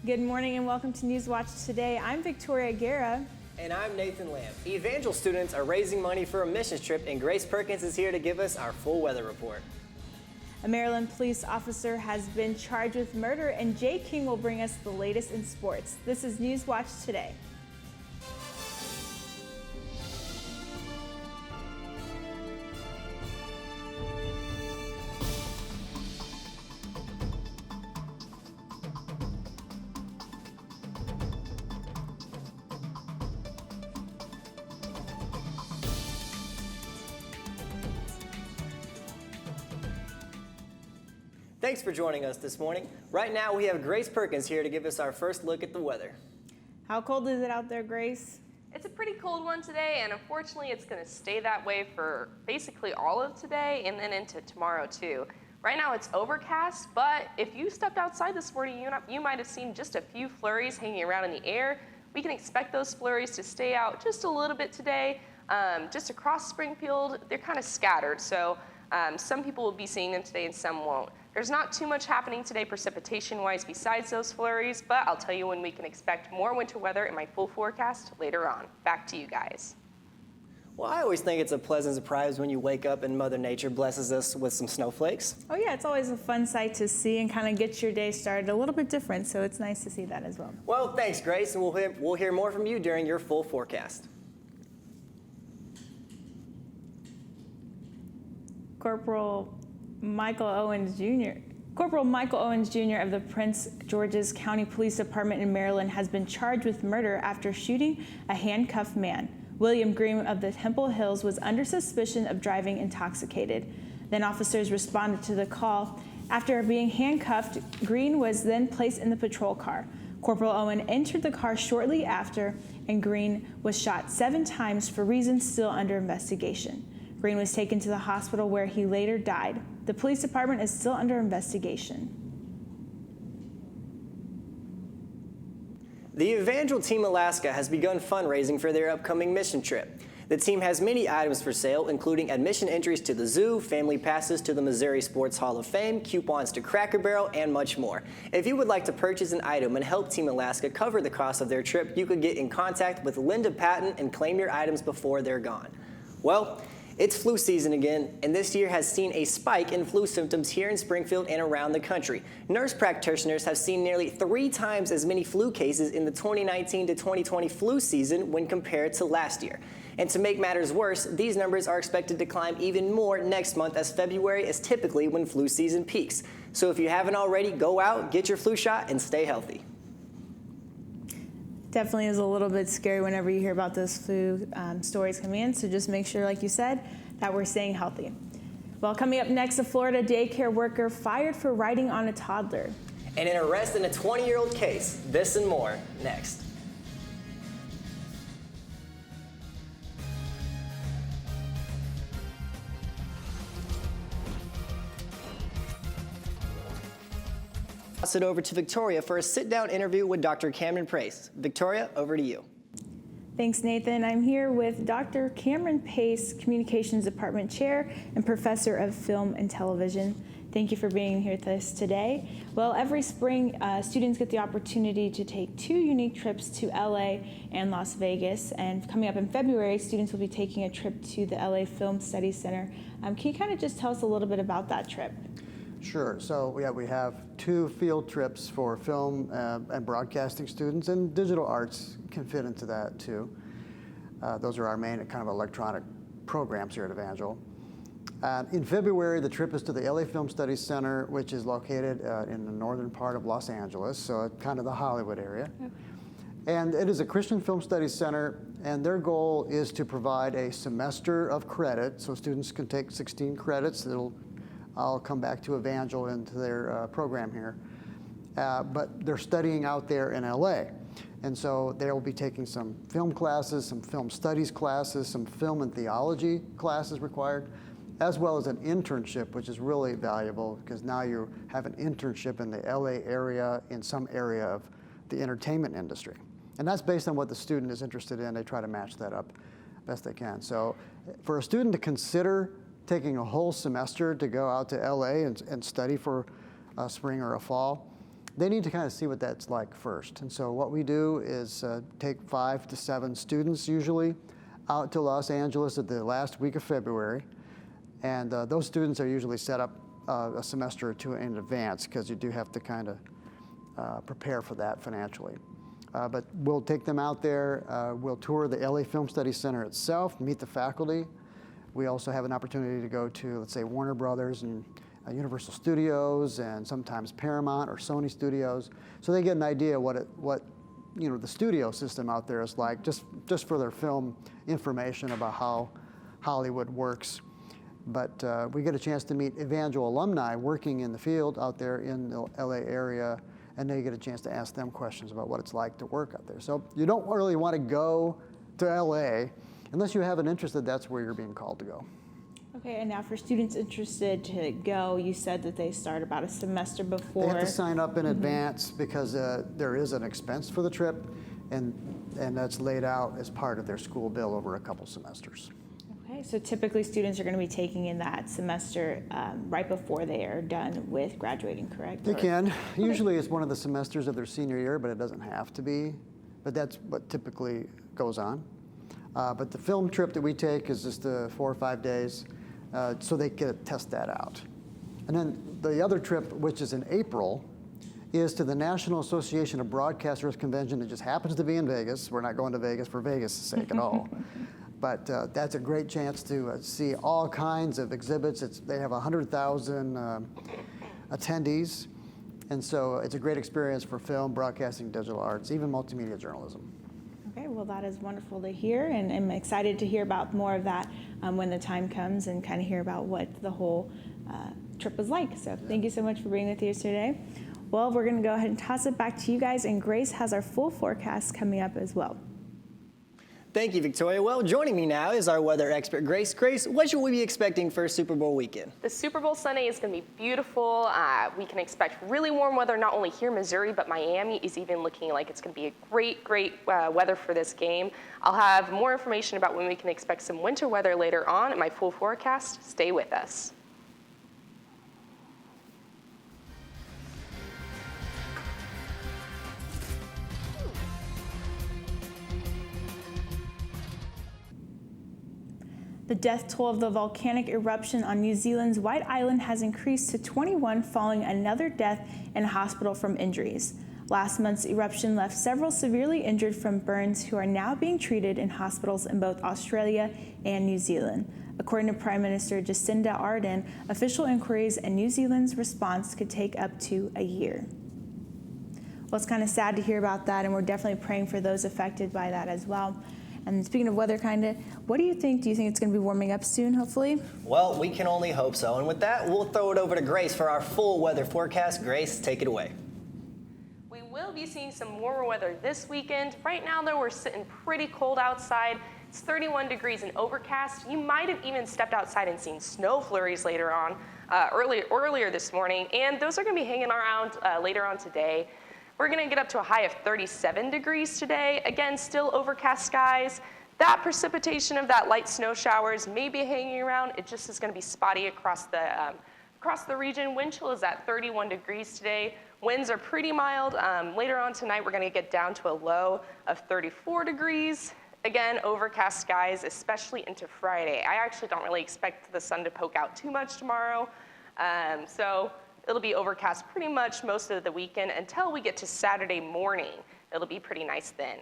Good morning and welcome to Newswatch Today. I'm Victoria Guerra. And I'm Nathan Lamb. Evangel students are raising money for a missions trip, and Grace Perkins is here to give us our full weather report. A Maryland police officer has been charged with murder, and Jay King will bring us the latest in sports. This is Newswatch Today. Thanks for joining us this morning. Right now we have Grace Perkins here to give us our first look at the weather. How cold is it out there, Grace? It's a pretty cold one today, and unfortunately it's going to stay that way for basically all of today and then into tomorrow too. Right now it's overcast, but if you stepped outside this morning, you might have seen just a few flurries hanging around in the air. We can expect those flurries to stay out just a little bit today. Just across Springfield, they're kind of scattered, so some people will be seeing them today and some won't. There's not too much happening today precipitation-wise besides those flurries, but I'll tell you when we can expect more winter weather in my full forecast later on. Back to you guys. Well, I always think it's a pleasant surprise when you wake up and Mother Nature blesses us with some snowflakes. Oh yeah, it's always a fun sight to see and kind of get your day started a little bit different, so it's nice to see that as well. Well, thanks, Grace, and we'll hear more from you during your full forecast. Corporal Michael Owens Jr. of the Prince George's County Police Department in Maryland has been charged with murder after shooting a handcuffed man. William Green of the Temple Hills was under suspicion of driving intoxicated. Then officers responded to the call. After being handcuffed, Green was then placed in the patrol car. Corporal Owen entered the car shortly after, and Green was shot 7 times for reasons still under investigation. Green was taken to the hospital where he later died. The police department is still under investigation. The Evangel Team Alaska has begun fundraising for their upcoming mission trip. The team has many items for sale, including admission entries to the zoo, family passes to the Missouri Sports Hall of Fame, coupons to Cracker Barrel, and much more. If you would like to purchase an item and help Team Alaska cover the cost of their trip, you could get in contact with Linda Patton and claim your items before they're gone. Well, it's flu season again, and this year has seen a spike in flu symptoms here in Springfield and around the country. Nurse practitioners have seen nearly 3 times as many flu cases in the 2019 to 2020 flu season when compared to last year. And to make matters worse, these numbers are expected to climb even more next month, as February is typically when flu season peaks. So if you haven't already, go out, get your flu shot, and stay healthy. Definitely is a little bit scary whenever you hear about those flu stories coming in, so just make sure, like you said, that we're staying healthy. Well, coming up next, a Florida daycare worker fired for riding on a toddler. And an arrest in a 20-year-old case. This and more next. Pass it over to Victoria for a sit-down interview with Dr. Cameron Pace. Victoria, over to you. Thanks, Nathan. I'm here with Dr. Cameron Pace, Communications Department Chair and Professor of Film and Television. Thank you for being here with us today. Well, every spring, students get the opportunity to take 2 unique trips to LA and Las Vegas. And coming up in February, students will be taking a trip to the LA Film Studies Center. Can you kind of just tell us a little bit about that trip? Sure. So we have 2 field trips for film and broadcasting students, and digital arts can fit into that too. Those are our main kind of electronic programs here at Evangel. In February, the trip is to the LA Film Studies Center, which is located in the northern part of Los Angeles, so kind of the Hollywood area. Okay. And it is a Christian Film Studies Center, and their goal is to provide a semester of credit, so students can take 16 credits. I'll come back to Evangel into their program here. But they're studying out there in LA. And so they'll be taking some film classes, some film studies classes, some film and theology classes required, as well as an internship, which is really valuable because now you have an internship in the LA area, in some area of the entertainment industry. And that's based on what the student is interested in. They try to match that up best they can. So for a student to consider taking a whole semester to go out to LA and study for a spring or a fall, they need to kind of see what that's like first. And so what we do is take 5 to 7 students usually out to Los Angeles at the last week of February. And those students are usually set up a semester or two in advance because you do have to kind of prepare for that financially. But we'll take them out there. We'll tour the LA Film Studies Center itself, meet the faculty. We also have an opportunity to go to, let's say, Warner Brothers and Universal Studios, and sometimes Paramount or Sony Studios, so they get an idea what the studio system out there is like, just for their film information about how Hollywood works. But we get a chance to meet Evangel alumni working in the field out there in the LA area, and they get a chance to ask them questions about what it's like to work out there. So you don't really want to go to LA unless you have an interest that that's where you're being called to go. Okay, and now for students interested to go, you said that they start about a semester before. They have to sign up in advance because there is an expense for the trip, and that's laid out as part of their school bill over a couple semesters. Okay, so typically students are going to be taking in that semester right before they are done with graduating, correct? They can. Usually it's one of the semesters of their senior year, but it doesn't have to be. But that's what typically goes on. But the film trip that we take is just 4 or 5 days. So they get to test that out. And then the other trip, which is in April, is to the National Association of Broadcasters Convention. It just happens to be in Vegas. We're not going to Vegas for Vegas' sake at all. But that's a great chance to see all kinds of exhibits. They have 100,000 attendees. And so it's a great experience for film, broadcasting, digital arts, even multimedia journalism. Okay, well, that is wonderful to hear, and I'm excited to hear about more of that when the time comes and kind of hear about what the whole trip was like. So thank you so much for being with us today. Well, we're going to go ahead and toss it back to you guys, and Grace has our full forecast coming up as well. Thank you, Victoria. Well, joining me now is our weather expert, Grace. Grace, what should we be expecting for Super Bowl weekend? The Super Bowl Sunday is going to be beautiful. We can expect really warm weather, not only here in Missouri, but Miami is even looking like it's going to be a great weather for this game. I'll have more information about when we can expect some winter weather later on in my full forecast. Stay with us. The death toll of the volcanic eruption on New Zealand's White Island has increased to 21 following another death in a hospital from injuries. Last month's eruption left several severely injured from burns who are now being treated in hospitals in both Australia and New Zealand. According to Prime Minister Jacinda Ardern, official inquiries and New Zealand's response could take up to a year. Well, it's kind of sad to hear about that, and we're definitely praying for those affected by that as well. And speaking of weather, what do you think? Do you think it's going to be warming up soon, hopefully? Well, we can only hope so. And with that, we'll throw it over to Grace for our full weather forecast. Grace, take it away. We will be seeing some warmer weather this weekend. Right now, though, we're sitting pretty cold outside. It's 31 degrees and overcast. You might have even stepped outside and seen snow flurries later on, earlier this morning, and those are going to be hanging around later on today. We're going to get up to a high of 37 degrees today. Again, still overcast skies. That precipitation of that light snow showers may be hanging around. It just is going to be spotty across the region. Wind chill is at 31 degrees today. Winds are pretty mild. Later on tonight, we're going to get down to a low of 34 degrees. Again, overcast skies, especially into Friday. I actually don't really expect the sun to poke out too much tomorrow. So it'll be overcast pretty much most of the weekend until we get to Saturday morning. It'll be pretty nice then.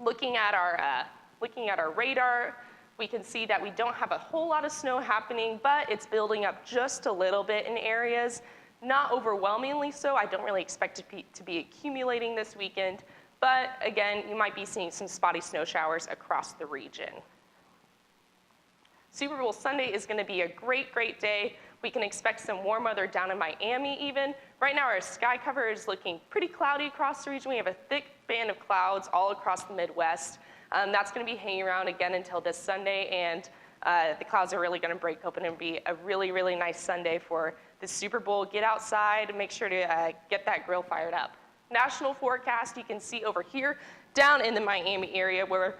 Looking at our radar, we can see that we don't have a whole lot of snow happening, but it's building up just a little bit in areas. Not overwhelmingly so. I don't really expect it to be accumulating this weekend, but again, you might be seeing some spotty snow showers across the region. Super Bowl Sunday is going to be a great day. We can expect some warm weather down in Miami even. Right now our sky cover is looking pretty cloudy across the region. We have a thick band of clouds all across the Midwest. That's going to be hanging around again until this Sunday, and the clouds are really going to break open and be a really nice Sunday for the Super Bowl. Get outside and make sure to get that grill fired up. National forecast you can see over here down in the Miami area where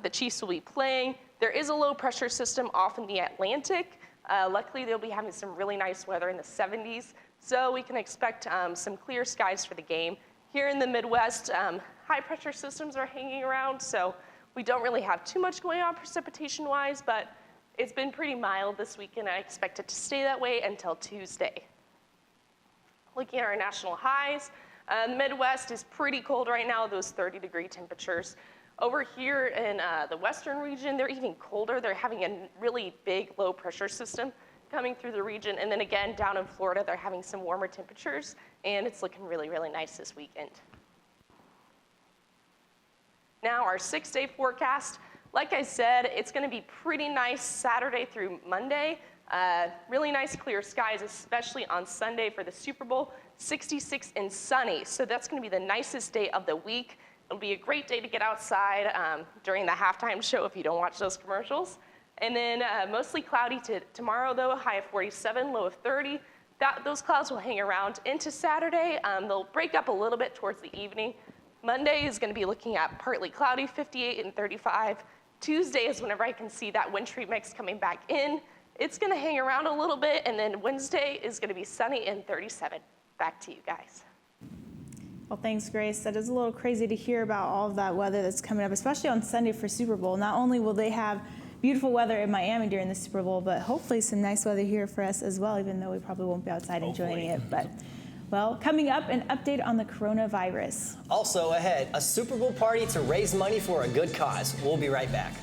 the Chiefs will be playing. There is a low pressure system off in the Atlantic. Luckily, they'll be having some really nice weather in the 70s. So we can expect some clear skies for the game. Here in the Midwest, high pressure systems are hanging around, so we don't really have too much going on precipitation-wise, but it's been pretty mild this week, and I expect it to stay that way until Tuesday. Looking at our national highs, the Midwest is pretty cold right now, those 30-degree temperatures. Over here in the western region, they're even colder. They're having a really big low pressure system coming through the region. And then again, down in Florida, they're having some warmer temperatures, and it's looking really, really nice this weekend. Now our 6-day forecast. Like I said, it's gonna be pretty nice Saturday through Monday. Really nice clear skies, especially on Sunday for the Super Bowl, 66 and sunny. So that's gonna be the nicest day of the week. It'll be a great day to get outside during the halftime show if you don't watch those commercials. And then mostly cloudy tomorrow though, high of 47, low of 30. Those clouds will hang around into Saturday. They'll break up a little bit towards the evening. Monday is gonna be looking at partly cloudy, 58 and 35. Tuesday is whenever I can see that wintry mix coming back in. It's gonna hang around a little bit, and then Wednesday is gonna be sunny and 37. Back to you guys. Well, thanks, Grace. That is a little crazy to hear about all of that weather that's coming up, especially on Sunday for Super Bowl. Not only will they have beautiful weather in Miami during the Super Bowl, but hopefully some nice weather here for us as well, even though we probably won't be outside enjoying it. But, well, coming up, an update on the coronavirus. Also ahead, a Super Bowl party to raise money for a good cause. We'll be right back.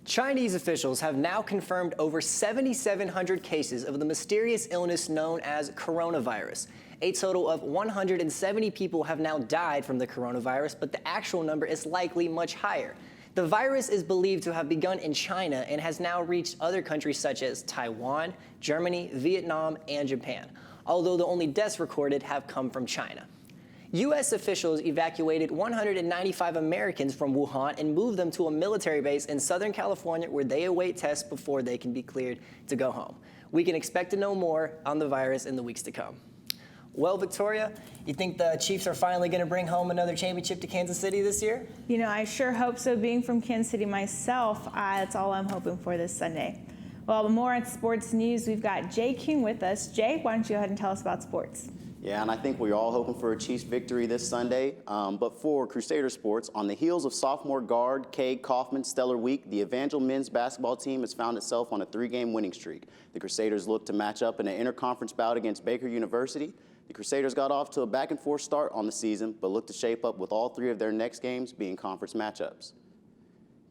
Chinese officials have now confirmed over 7,700 cases of the mysterious illness known as coronavirus. A total of 170 people have now died from the coronavirus, but the actual number is likely much higher. The virus is believed to have begun in China and has now reached other countries such as Taiwan, Germany, Vietnam, and Japan, although the only deaths recorded have come from China. U.S. officials evacuated 195 Americans from Wuhan and moved them to a military base in Southern California where they await tests before they can be cleared to go home. We can expect to know more on the virus in the weeks to come. Well, Victoria, you think the Chiefs are finally going to bring home another championship to Kansas City this year? You know, I sure hope so. Being from Kansas City myself, that's all I'm hoping for this Sunday. Well, more on sports news, we've got Jay King with us. Jay, why don't you go ahead and tell us about sports? Yeah, and I think we're all hoping for a Chiefs victory this Sunday. But for Crusader sports, on the heels of sophomore guard Cade Kaufman's stellar week, the Evangel men's basketball team has found itself on a 3-game winning streak. The Crusaders look to match up in an interconference bout against Baker University. The Crusaders got off to a back-and-forth start on the season, but look to shape up with all 3 of their next games being conference matchups.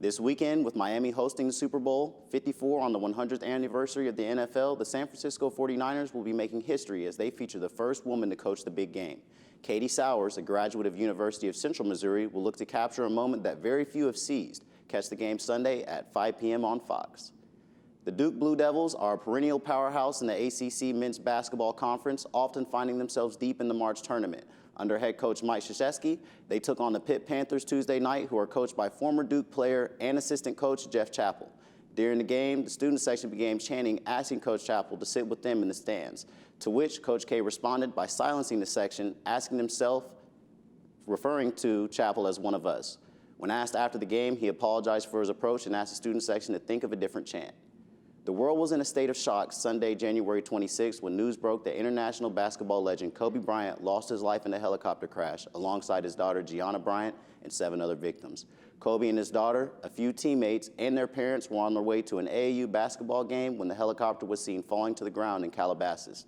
This weekend, with Miami hosting the Super Bowl 54 on the 100th anniversary of the NFL, the San Francisco 49ers will be making history as they feature the first woman to coach the big game. Katie Sowers, a graduate of University of Central Missouri, will look to capture a moment that very few have seized. Catch the game Sunday at 5 p.m. on Fox. The Duke Blue Devils are a perennial powerhouse in the ACC Men's Basketball Conference, often finding themselves deep in the March tournament. Under head coach Mike Krzyzewski, they took on the Pitt Panthers Tuesday night, who are coached by former Duke player and assistant coach Jeff Chappell. During the game, the student section began chanting, asking Coach Chappell to sit with them in the stands, to which Coach K responded by silencing the section, asking himself, referring to Chappell as one of us. When asked after the game, he apologized for his approach and asked the student section to think of a different chant. The world was in a state of shock Sunday, January 26, when news broke that international basketball legend Kobe Bryant lost his life in a helicopter crash alongside his daughter Gianna Bryant and 7 other victims. Kobe and his daughter, a few teammates, and their parents were on their way to an AAU basketball game when the helicopter was seen falling to the ground in Calabasas.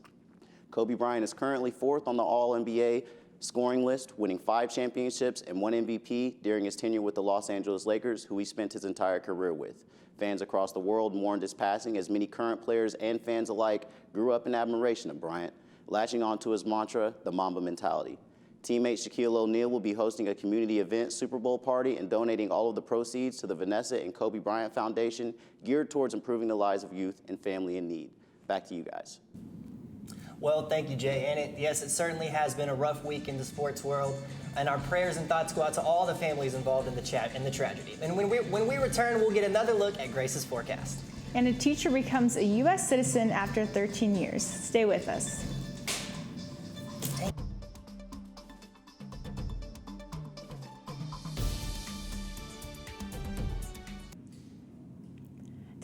Kobe Bryant is currently 4th on the All-NBA scoring list, winning 5 championships and 1 MVP during his tenure with the Los Angeles Lakers, who he spent his entire career with. Fans across the world mourned his passing as many current players and fans alike grew up in admiration of Bryant, latching onto his mantra, the Mamba mentality. Teammate Shaquille O'Neal will be hosting a community event Super Bowl party and donating all of the proceeds to the Vanessa and Kobe Bryant Foundation, geared towards improving the lives of youth and family in need. Back to you guys. Well, thank you, Jay. And yes, it certainly has been a rough week in the sports world. And our prayers and thoughts go out to all the families involved in the tragedy. And when we return, we'll get another look at Grace's forecast. And a teacher becomes a U.S. citizen after 13 years. Stay with us.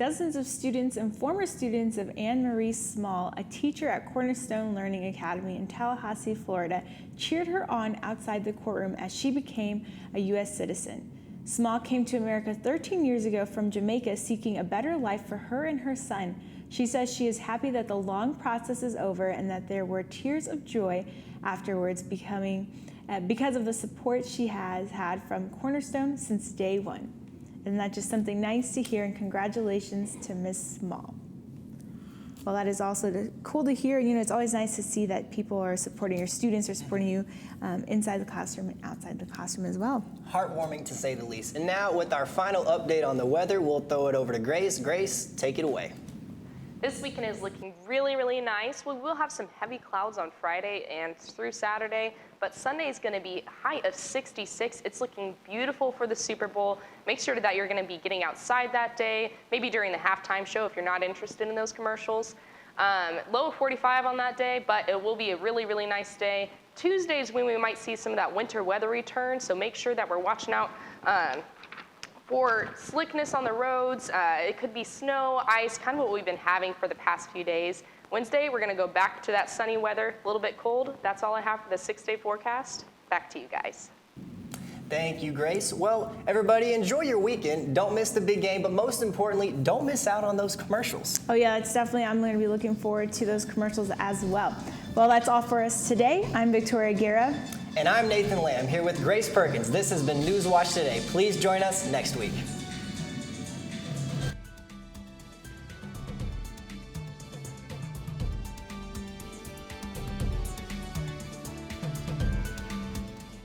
Dozens of students and former students of Anne Marie Small, a teacher at Cornerstone Learning Academy in Tallahassee, Florida, cheered her on outside the courtroom as she became a U.S. citizen. Small came to America 13 years ago from Jamaica seeking a better life for her and her son. She says she is happy that the long process is over and that there were tears of joy afterwards because of the support she has had from Cornerstone since day one. Isn't that just something nice to hear? And congratulations to Miss Small. Well, that is also cool to hear. You know, it's always nice to see that people are supporting your students, or supporting you inside the classroom and outside the classroom as well. Heartwarming to say the least. And now with our final update on the weather, we'll throw it over to Grace. Grace, take it away. This weekend is looking really, really nice. We will have some heavy clouds on Friday and through Saturday, but Sunday is going to be a high of 66. It's looking beautiful for the Super Bowl. Make sure that you're going to be getting outside that day, maybe during the halftime show if you're not interested in those commercials. Low of 45 on that day, but it will be a really, really nice day. Tuesday is when we might see some of that winter weather return, so make sure that we're watching out for slickness on the roads. It could be snow, ice, kind of what we've been having for the past few days. Wednesday, we're going to go back to that sunny weather, a little bit cold. That's all I have for the 6-day forecast. Back to you guys. Thank you, Grace. Well, everybody, enjoy your weekend. Don't miss the big game, but most importantly, don't miss out on those commercials. Oh yeah, it's definitely, I'm going to be looking forward to those commercials as well. Well, that's all for us today. I'm Victoria Guerra. And I'm Nathan Lamb, here with Grace Perkins. This has been Newswatch Today. Please join us next week.